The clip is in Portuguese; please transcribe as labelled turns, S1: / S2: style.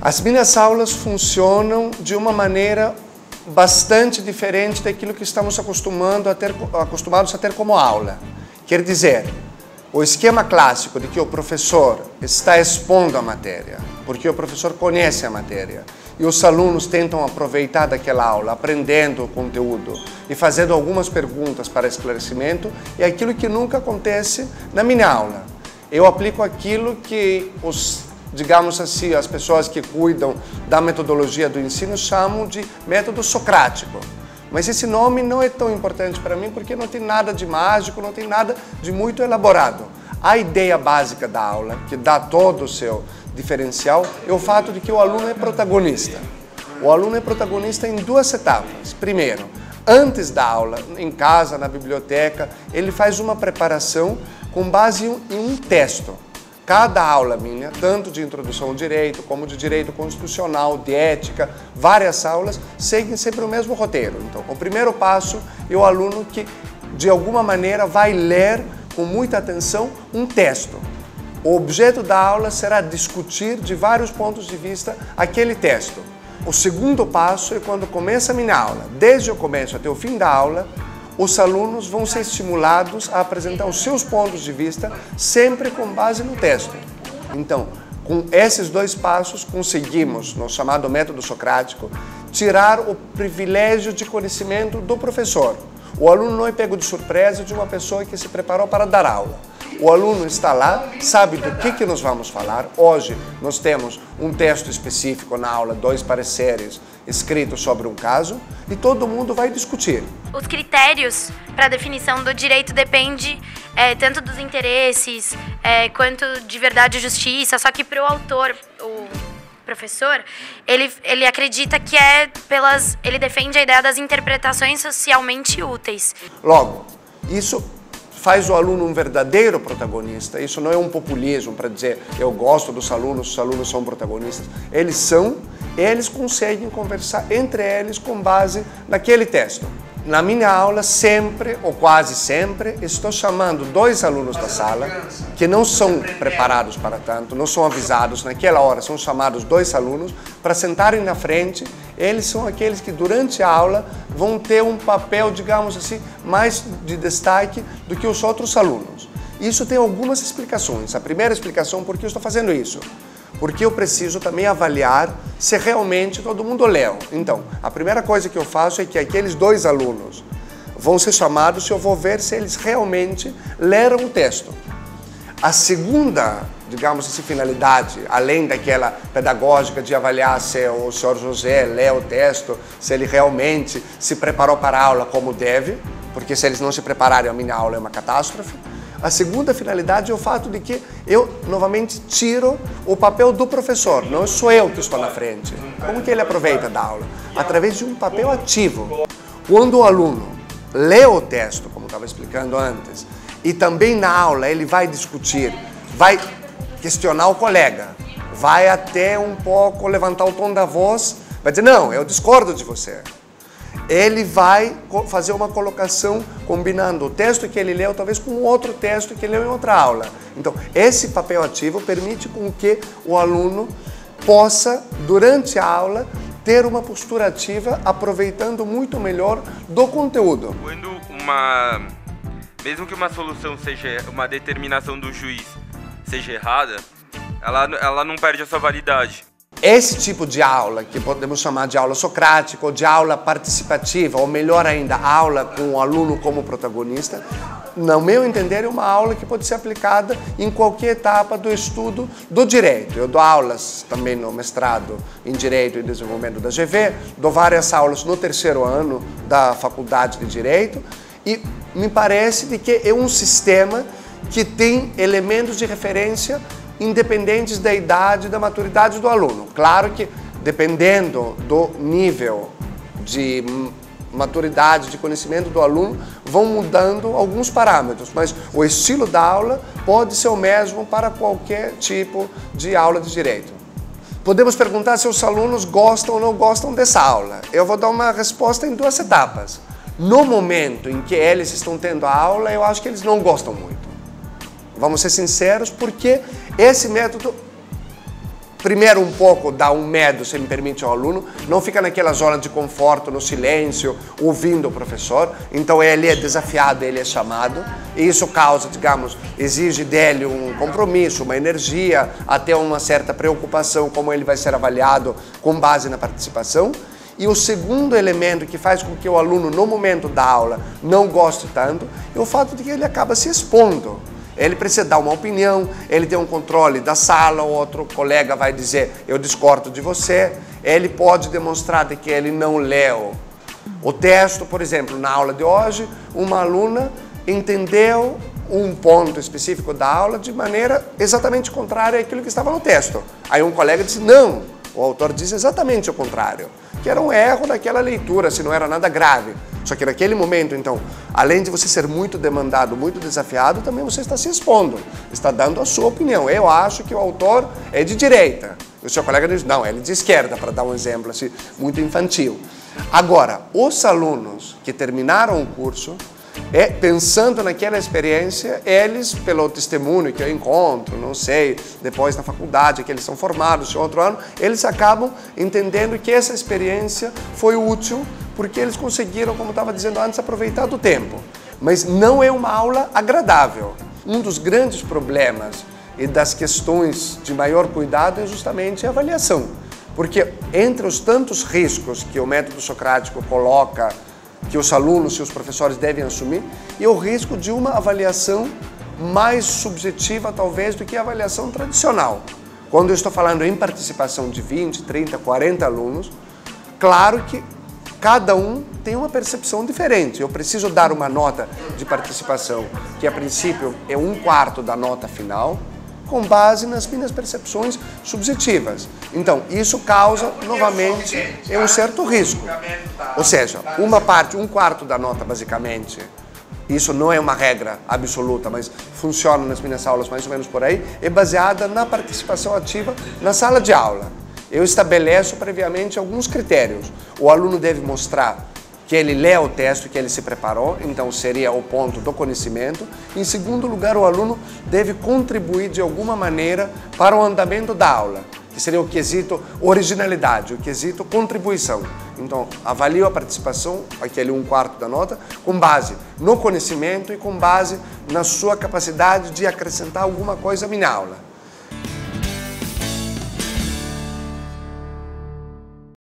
S1: As minhas aulas funcionam de uma maneira bastante diferente daquilo que estamos acostumados a ter como aula. Quer dizer, o esquema clássico de que o professor está expondo a matéria, porque o professor conhece a matéria, e os alunos tentam aproveitar daquela aula, aprendendo o conteúdo e fazendo algumas perguntas para esclarecimento, é aquilo que nunca acontece na minha aula. Eu aplico aquilo que digamos assim, as pessoas que cuidam da metodologia do ensino chamam de método socrático. Mas esse nome não é tão importante para mim porque não tem nada de mágico, não tem nada de muito elaborado. A ideia básica da aula, que dá todo o seu diferencial, é o fato de que o aluno é protagonista. O aluno é protagonista em duas etapas. Primeiro, antes da aula, em casa, na biblioteca, ele faz uma preparação com base em um texto. Cada aula minha, tanto de introdução ao direito, como de direito constitucional, de ética, várias aulas, seguem sempre o mesmo roteiro. Então, o primeiro passo é o aluno que, de alguma maneira, vai ler com muita atenção um texto. O objeto da aula será discutir de vários pontos de vista aquele texto. O segundo passo é quando começa a minha aula. Desde o começo até o fim da aula, os alunos vão ser estimulados a apresentar os seus pontos de vista, sempre com base no texto. Então, com esses dois passos, conseguimos, no chamado método socrático, tirar o privilégio de conhecimento do professor. O aluno não é pego de surpresa de uma pessoa que se preparou para dar aula. O aluno está lá, sabe do que nós vamos falar. Hoje nós temos um texto específico na aula, 2 pareceres escritos sobre um caso, e todo mundo vai discutir.
S2: Os critérios para a definição do direito depende tanto dos interesses quanto de verdade e justiça, só que para o autor, o professor, ele acredita que ele defende a ideia das interpretações socialmente úteis.
S1: Logo, isso faz o aluno um verdadeiro protagonista. Isso não é um populismo para dizer eu gosto dos alunos, os alunos são protagonistas. Eles conseguem conversar entre eles com base naquele texto. Na minha aula, sempre, ou quase sempre, estou chamando 2 alunos da sala, que não são preparados para tanto, não são avisados, naquela hora são chamados 2 alunos para sentarem na frente. Eles são aqueles que durante a aula vão ter um papel, digamos assim, mais de destaque do que os outros alunos. Isso tem algumas explicações. A primeira explicação, por que eu estou fazendo isso? Porque eu preciso também avaliar se realmente todo mundo leu. Então, a primeira coisa que eu faço é que aqueles 2 alunos vão ser chamados e eu vou ver se eles realmente leram o texto. A segunda, digamos assim, finalidade, além daquela pedagógica de avaliar se o senhor José leu o texto, se ele realmente se preparou para a aula como deve, porque se eles não se prepararem, a minha aula é uma catástrofe. A segunda finalidade é o fato de que eu, novamente, tiro o papel do professor, não sou eu que estou na frente. Como que ele aproveita da aula? Através de um papel ativo. Quando o aluno lê o texto, como estava explicando antes, e também na aula ele vai discutir, vai questionar o colega, vai até um pouco levantar o tom da voz, vai dizer, não, eu discordo de você. Ele vai fazer uma colocação combinando o texto que ele leu, talvez com outro texto que ele leu em outra aula. Então, esse papel ativo permite com que o aluno possa, durante a aula, ter uma postura ativa, aproveitando muito melhor do conteúdo.
S3: Mesmo que uma solução seja, uma determinação do juiz seja errada, ela não perde a sua validade.
S1: Esse tipo de aula, que podemos chamar de aula socrática ou de aula participativa, ou melhor ainda, aula com o aluno como protagonista, no meu entender, é uma aula que pode ser aplicada em qualquer etapa do estudo do direito. Eu dou aulas também no mestrado em Direito e Desenvolvimento da GV, dou várias aulas no 3º ano da Faculdade de Direito, e me parece de que é um sistema que tem elementos de referência independentes da idade e da maturidade do aluno. Claro que, dependendo do nível de maturidade, de conhecimento do aluno, vão mudando alguns parâmetros, mas o estilo da aula pode ser o mesmo para qualquer tipo de aula de direito. Podemos perguntar se os alunos gostam ou não gostam dessa aula. Eu vou dar uma resposta em 2 etapas. No momento em que eles estão tendo a aula, eu acho que eles não gostam muito. Vamos ser sinceros, porque esse método primeiro um pouco dá um medo, se me permite, ao aluno, não fica naquela zona de conforto, no silêncio, ouvindo o professor, então ele é desafiado, ele é chamado, e isso causa, digamos, exige dele um compromisso, uma energia, até uma certa preocupação como ele vai ser avaliado com base na participação. E o segundo elemento que faz com que o aluno, no momento da aula, não goste tanto, é o fato de que ele acaba se expondo. Ele precisa dar uma opinião, ele tem um controle da sala, o outro colega vai dizer, eu discordo de você. Ele pode demonstrar de que ele não leu o texto. Por exemplo, na aula de hoje, uma aluna entendeu um ponto específico da aula de maneira exatamente contrária àquilo que estava no texto. Aí um colega disse, não, o autor diz exatamente o contrário, que era um erro daquela leitura, se não era nada grave. Só que naquele momento, então, além de você ser muito demandado, muito desafiado, também você está se expondo, está dando a sua opinião. Eu acho que o autor é de direita. O seu colega diz, não, ele é de esquerda, para dar um exemplo assim, muito infantil. Agora, os alunos que terminaram o curso, pensando naquela experiência, eles, pelo testemunho que eu encontro, não sei, depois na faculdade, que eles são formados em outro ano, eles acabam entendendo que essa experiência foi útil, porque eles conseguiram, como estava dizendo antes, aproveitar do tempo. Mas não é uma aula agradável. Um dos grandes problemas e das questões de maior cuidado é justamente a avaliação. Porque entre os tantos riscos que o método socrático coloca, que os alunos e os professores devem assumir, é o risco de uma avaliação mais subjetiva, talvez, do que a avaliação tradicional. Quando eu estou falando em participação de 20, 30, 40 alunos, claro que cada um tem uma percepção diferente. Eu preciso dar uma nota de participação, que a princípio é 1/4 da nota final, com base nas minhas percepções subjetivas. Então, isso causa, novamente, um certo risco. Ou seja, uma parte, 1/4 da nota, basicamente, isso não é uma regra absoluta, mas funciona nas minhas aulas mais ou menos por aí, é baseada na participação ativa na sala de aula. Eu estabeleço previamente alguns critérios. O aluno deve mostrar que ele lê o texto, que ele se preparou, então seria o ponto do conhecimento. Em segundo lugar, o aluno deve contribuir de alguma maneira para o andamento da aula, que seria o quesito originalidade, o quesito contribuição. Então, avalio a participação, aquele 1/4 da nota, com base no conhecimento e com base na sua capacidade de acrescentar alguma coisa à minha aula.